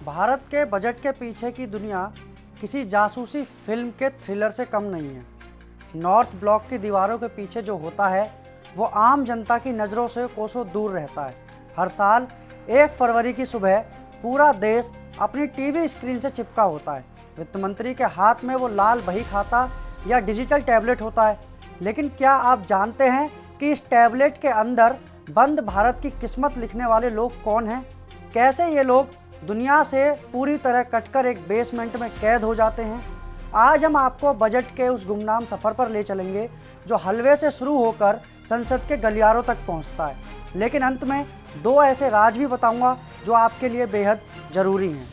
भारत के बजट के पीछे की दुनिया किसी जासूसी फिल्म के थ्रिलर से कम नहीं है। नॉर्थ ब्लॉक की दीवारों के पीछे जो होता है वो आम जनता की नज़रों से कोसों दूर रहता है। हर साल 1 फरवरी की सुबह पूरा देश अपनी टीवी स्क्रीन से चिपका होता है। वित्त मंत्री के हाथ में वो लाल बही खाता या डिजिटल टैबलेट होता है, लेकिन क्या आप जानते हैं कि इस टैबलेट के अंदर बंद भारत की किस्मत लिखने वाले लोग कौन हैं? कैसे ये लोग दुनिया से पूरी तरह कटकर एक बेसमेंट में कैद हो जाते हैं? आज हम आपको बजट के उस गुमनाम सफ़र पर ले चलेंगे जो हलवे से शुरू होकर संसद के गलियारों तक पहुंचता है। लेकिन अंत में 2 ऐसे राज भी बताऊंगा जो आपके लिए बेहद ज़रूरी हैं।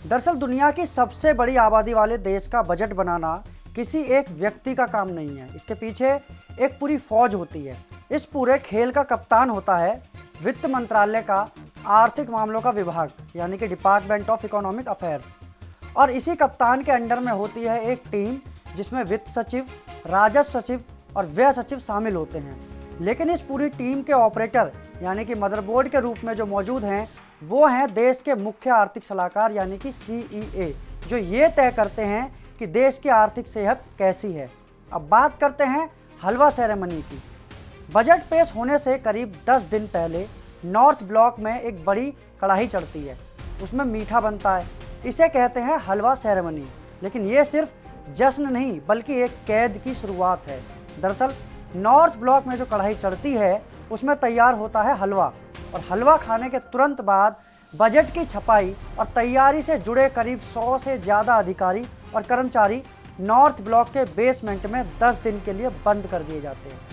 दरअसल दुनिया की सबसे बड़ी आबादी वाले देश का बजट बनाना किसी एक व्यक्ति का काम नहीं है। इसके पीछे एक पूरी फौज होती है। इस पूरे खेल का कप्तान होता है वित्त मंत्रालय का आर्थिक मामलों का विभाग, यानी कि डिपार्टमेंट ऑफ इकोनॉमिक अफेयर्स। और इसी कप्तान के अंडर में होती है एक टीम जिसमें वित्त सचिव, राजस्व सचिव और व्यय सचिव शामिल होते हैं। लेकिन इस पूरी टीम के ऑपरेटर यानी कि मदरबोर्ड के रूप में जो मौजूद हैं वो हैं देश के मुख्य आर्थिक सलाहकार यानी कि CEA, जो ये तय करते हैं कि देश की आर्थिक सेहत कैसी है। अब बात करते हैं हलवा सेरेमनी की। बजट पेश होने से करीब 10 दिन पहले नॉर्थ ब्लॉक में एक बड़ी कढ़ाई चढ़ती है, उसमें मीठा बनता है। इसे कहते हैं हलवा सेरेमनी। लेकिन ये सिर्फ जश्न नहीं बल्कि एक कैद की शुरुआत है। दरअसल नॉर्थ ब्लॉक में जो कढ़ाई चढ़ती है उसमें तैयार होता है हलवा, और हलवा खाने के तुरंत बाद बजट की छपाई और तैयारी से जुड़े करीब 100 से ज़्यादा अधिकारी और कर्मचारी नॉर्थ ब्लॉक के बेसमेंट में 10 दिन के लिए बंद कर दिए जाते हैं।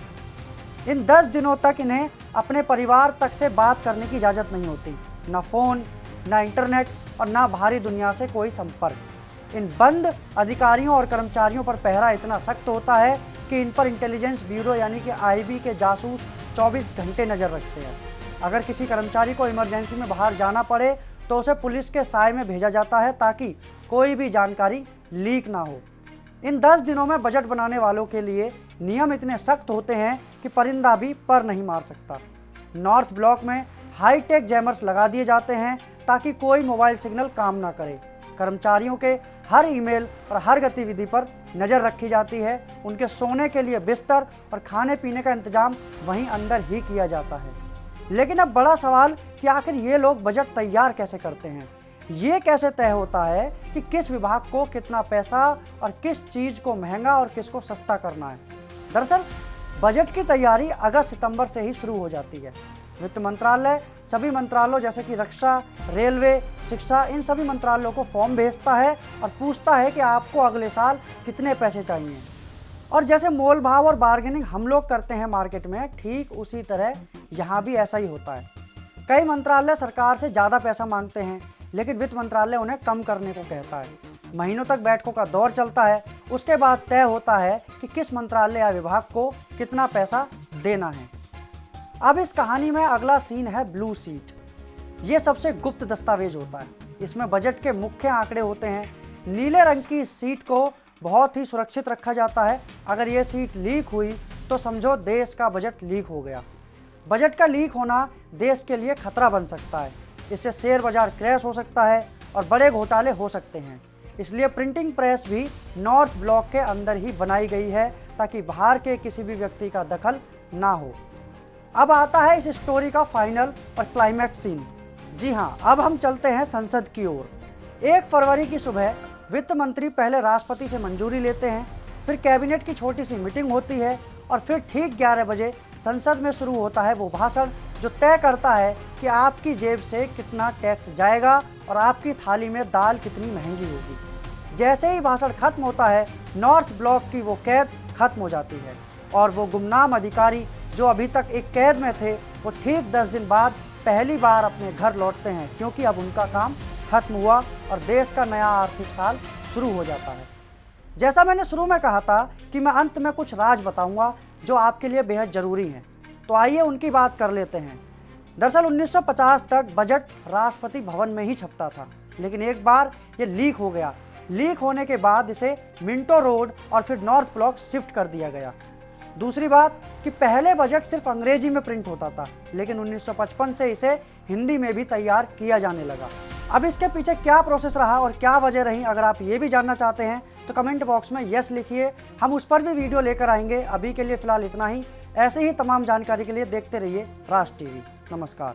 इन 10 दिनों तक इन्हें अपने परिवार तक से बात करने की इजाज़त नहीं होती, ना फ़ोन, ना इंटरनेट और ना बाहरी दुनिया से कोई संपर्क। इन बंद अधिकारियों और कर्मचारियों पर पहरा इतना सख्त होता है कि इन पर इंटेलिजेंस ब्यूरो यानी कि IB के जासूस 24 घंटे नज़र रखते हैं। अगर किसी कर्मचारी को इमरजेंसी में बाहर जाना पड़े तो उसे पुलिस के साए में भेजा जाता है ताकि कोई भी जानकारी लीक ना हो। इन 10 दिनों में बजट बनाने वालों के लिए नियम इतने सख्त होते हैं कि परिंदा भी पर नहीं मार सकता। नॉर्थ ब्लॉक में हाईटेक जैमर्स लगा दिए जाते हैं ताकि कोई मोबाइल सिग्नल काम ना करे। कर्मचारियों के हर ईमेल और हर गतिविधि पर नज़र रखी जाती है। उनके सोने के लिए बिस्तर और खाने पीने का इंतजाम वहीं अंदर ही किया जाता है। लेकिन अब बड़ा सवाल कि आखिर ये लोग बजट तैयार कैसे करते हैं? ये कैसे तय होता है कि किस विभाग को कितना पैसा और किस चीज़ को महंगा और किसको सस्ता करना है? दरअसल बजट की तैयारी अगस्त-सितंबर से ही शुरू हो जाती है। वित्त मंत्रालय सभी मंत्रालयों जैसे कि रक्षा, रेलवे, शिक्षा, इन सभी मंत्रालयों को फॉर्म भेजता है और पूछता है कि आपको अगले साल कितने पैसे चाहिए। और जैसे मोल भाव और बार्गेनिंग हम लोग करते हैं मार्केट में, ठीक उसी तरह यहाँ भी ऐसा ही होता है। कई मंत्रालय सरकार से ज़्यादा पैसा मांगते हैं, लेकिन वित्त मंत्रालय उन्हें कम करने को कहता है। महीनों तक बैठकों का दौर चलता है। उसके बाद तय होता है कि किस मंत्रालय या विभाग को कितना पैसा देना है। अब इस कहानी में अगला सीन है ब्लू सीट। ये सबसे गुप्त दस्तावेज होता है। इसमें बजट के मुख्य आंकड़े होते हैं। नीले रंग की इस सीट को बहुत ही सुरक्षित रखा जाता है। अगर ये सीट लीक हुई तो समझो देश का बजट लीक हो गया। बजट का लीक होना देश के लिए खतरा बन सकता है। इससे शेयर बाजार क्रैश हो सकता है और बड़े घोटाले हो सकते हैं। इसलिए प्रिंटिंग प्रेस भी नॉर्थ ब्लॉक के अंदर ही बनाई गई है ताकि बाहर के किसी भी व्यक्ति का दखल ना हो। अब आता है इस स्टोरी का फाइनल और क्लाइमैक्स सीन। जी हाँ, अब हम चलते हैं संसद की ओर। 1 फरवरी की सुबह वित्त मंत्री पहले राष्ट्रपति से मंजूरी लेते हैं, फिर कैबिनेट की छोटी सी मीटिंग होती है और फिर ठीक 11 बजे संसद में शुरू होता है वो भाषण जो तय करता है कि आपकी जेब से कितना टैक्स जाएगा और आपकी थाली में दाल कितनी महंगी होगी। जैसे ही भाषण खत्म होता है नॉर्थ ब्लॉक की वो कैद खत्म हो जाती है और वो गुमनाम अधिकारी जो अभी तक एक कैद में थे वो ठीक 10 दिन बाद पहली बार अपने घर लौटते हैं, क्योंकि अब उनका काम खत्म हुआ और देश का नया आर्थिक साल शुरू हो जाता है। जैसा मैंने शुरू में कहा था कि मैं अंत में कुछ राज बताऊंगा जो आपके लिए बेहद ज़रूरी हैं, तो आइए उनकी बात कर लेते हैं। दरअसल 1950 तक बजट राष्ट्रपति भवन में ही छपता था, लेकिन एक बार ये लीक हो गया। लीक होने के बाद इसे मिंटो रोड और फिर नॉर्थ ब्लॉक शिफ्ट कर दिया गया। दूसरी बात कि पहले बजट सिर्फ अंग्रेजी में प्रिंट होता था, लेकिन 1955 से इसे हिंदी में भी तैयार किया जाने लगा। अब इसके पीछे क्या प्रोसेस रहा और क्या वजह रही, अगर आप ये भी जानना चाहते हैं तो कमेंट बॉक्स में यस लिखिए, हम उस पर भी वीडियो लेकर आएंगे। अभी के लिए फ़िलहाल इतना ही। ऐसे ही तमाम जानकारी के लिए देखते रहिए राज टीवी। नमस्कार।